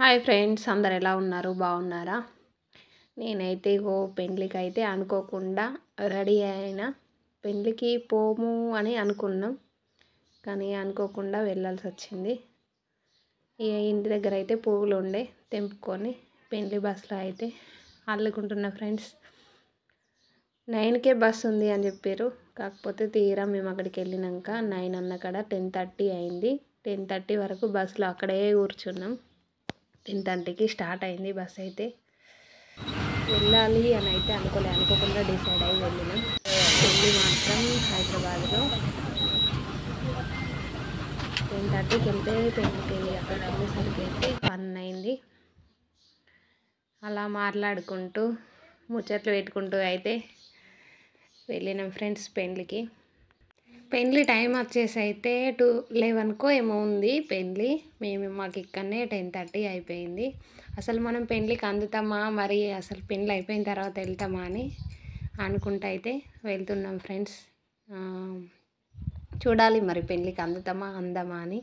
Hi friends, అందరు ఎలా ఉన్నారు? బాగున్నారా? నేనైతే పెళ్ళికైతే అనుకోకుండా రెడీ అయిన. పెళ్ళికి పోము అని అనుకున్నాం, కానీ అనుకోకుండా వెళ్ళాల్సి వచ్చింది. ఇంటి దగ్గర అయితే పువ్వులు ఉండే తెంపుకొని పెళ్ళి బస్సులో అయితే అల్లుకుంటున్నా ఫ్రెండ్స్. 9కే బస్సు ఉంది అని చెప్పారు. కాకపోతే తీరా మేము అక్కడికి వెళ్ళినాక 9 అన్న కాడ 10:30 అయింది. 10:30 వరకు బస్సులో అక్కడే కూర్చున్నాం. 10:30కి స్టార్ట్ అయింది బస్. అయితే వెళ్ళాలి అని అయితే అనుకోకుండా డిసైడ్ అయ్యి వెళ్ళినాం. పెళ్ళి మాత్రం హైదరాబాద్లో 10:30కి వెళ్తే పెళ్ళికి అక్కడ వెళ్ళేసరికి అయితే 1 అయింది. అలా మాట్లాడుకుంటూ ముచ్చట్లు పెట్టుకుంటూ అయితే వెళ్ళినాం ఫ్రెండ్స్ పెళ్ళికి. పెళ్ళి టైం వచ్చేసి అయితే 11కో ఏమో ఉంది పెళ్ళి. మాకు ఇక్కడనే 10:30 అయిపోయింది. అసలు మనం పెళ్ళికి అందుతామా, మరి అసలు పెళ్ళి అయిపోయిన తర్వాత వెళ్తామా అని అనుకుంటూ అయితే వెళ్తున్నాం ఫ్రెండ్స్. చూడాలి మరి పెళ్ళికి అందమా అని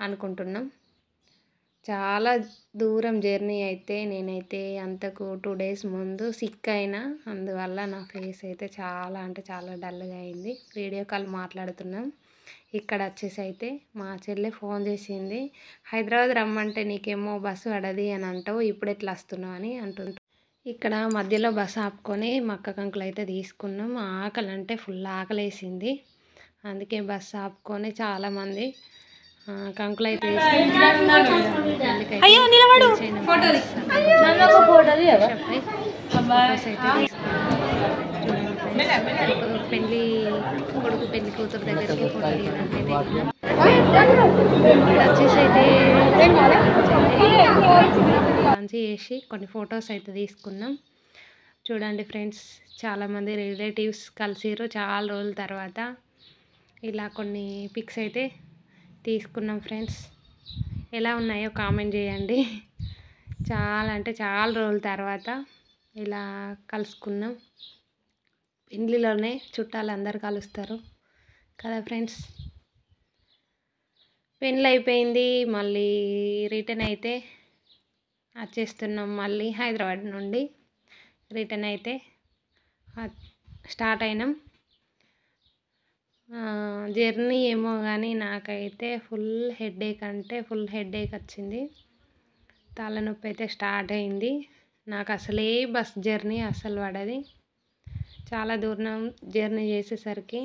అనుకుంటున్నాం. చాలా దూరం జర్నీ. అయితే నేనైతే అంతకు 2 డేస్ ముందు సిక్ అయినా, అందువల్ల నా ఫేస్ అయితే చాలా అంటే చాలా డల్గా అయింది. వీడియో కాల్ మాట్లాడుతున్నాం. ఇక్కడ వచ్చేసి అయితే మా చెల్లె ఫోన్ చేసింది, హైదరాబాద్ రమ్మంటే నీకేమో బస్సు పడది అని అంటావు, ఇప్పుడు ఎట్లా వస్తున్నావు అని అంటుంది. ఇక్కడ మధ్యలో బస్సు ఆపుకొని మక్క కంకులు అయితే తీసుకున్నాం. ఆకలి అంటే ఫుల్ ఆకలేసింది. అందుకే బస్సు ఆపుకొని చాలామంది కంకులు అయితే పెళ్ళి కొడుకు పెళ్లి కూతురు దగ్గరికి ఫోటో తీయడానికి వచ్చేసి అయితే లంచ్ చేసి కొన్ని ఫొటోస్ అయితే తీసుకున్నాం. చూడండి ఫ్రెండ్స్, చాలామంది రిలేటివ్స్ కలిసిరు చాలా రోజుల తర్వాత. ఇలా కొన్ని పిక్స్ అయితే తీసుకున్నాం ఫ్రెండ్స్. ఎలా ఉన్నాయో కామెంట్ చేయండి. చాలా అంటే చాలా రోజుల తర్వాత ఇలా కలుసుకున్నాం. పెళ్ళిలోనే చుట్టాలు అందరు కలుస్తారు కదా ఫ్రెండ్స్. పెళ్ళి అయిపోయింది, మళ్ళీ రిటర్న్ అయితే వచ్చేస్తున్నాం. మళ్ళీ హైదరాబాద్ నుండి రిటర్న్ అయితే స్టార్ట్ అయినాం. జర్నీ ఏమో కానీ నాకైతే ఫుల్ హెడేక్ వచ్చింది. తలనొప్పి అయితే స్టార్ట్ అయింది. నాకు అసలే బస్ జర్నీ అసలు పడది. చాలా దూరం జర్నీ చేసేసరికి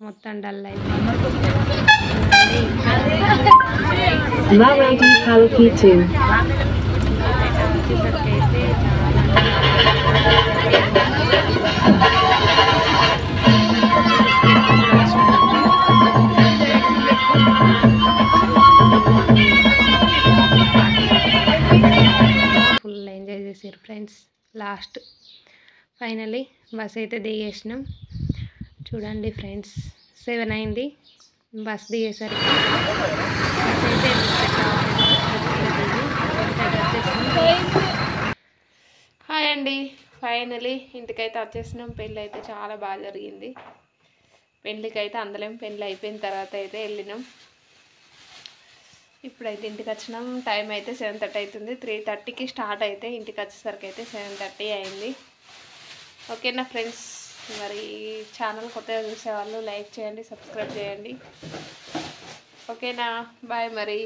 మొత్తం డల్ అయిపోయింది. ఫుల్ ఎంజాయ్ చేసారు ఫ్రెండ్స్. లాస్ట్ ఫైనలీ బస్ అయితే దిగేసినాం. చూడండి ఫ్రెండ్స్, 7 అయింది బస్ దిగేసరికి. హాయ్ అండి, ఫైనలీ ఇంటికైతే వచ్చేసినాం. పెళ్ళి అయితే చాలా బాగా జరిగింది. పెళ్ళికి అయితే అందలేం, పెళ్ళి అయిపోయిన తర్వాత అయితే వెళ్ళినాం. ఇప్పుడైతే ఇంటికి వచ్చినాం. టైం అయితే 7:30 అవుతుంది. 3:30కి స్టార్ట్ అయితే ఇంటికి వచ్చేసరికి అయితే 7:30 అయింది. ఓకేనా ఫ్రెండ్స్, మరి ఛానల్ కొత్తగా చూసేవాళ్ళు లైక్ చేయండి, సబ్స్క్రైబ్ చేయండి. ఓకేనా, బాయ్ మరి.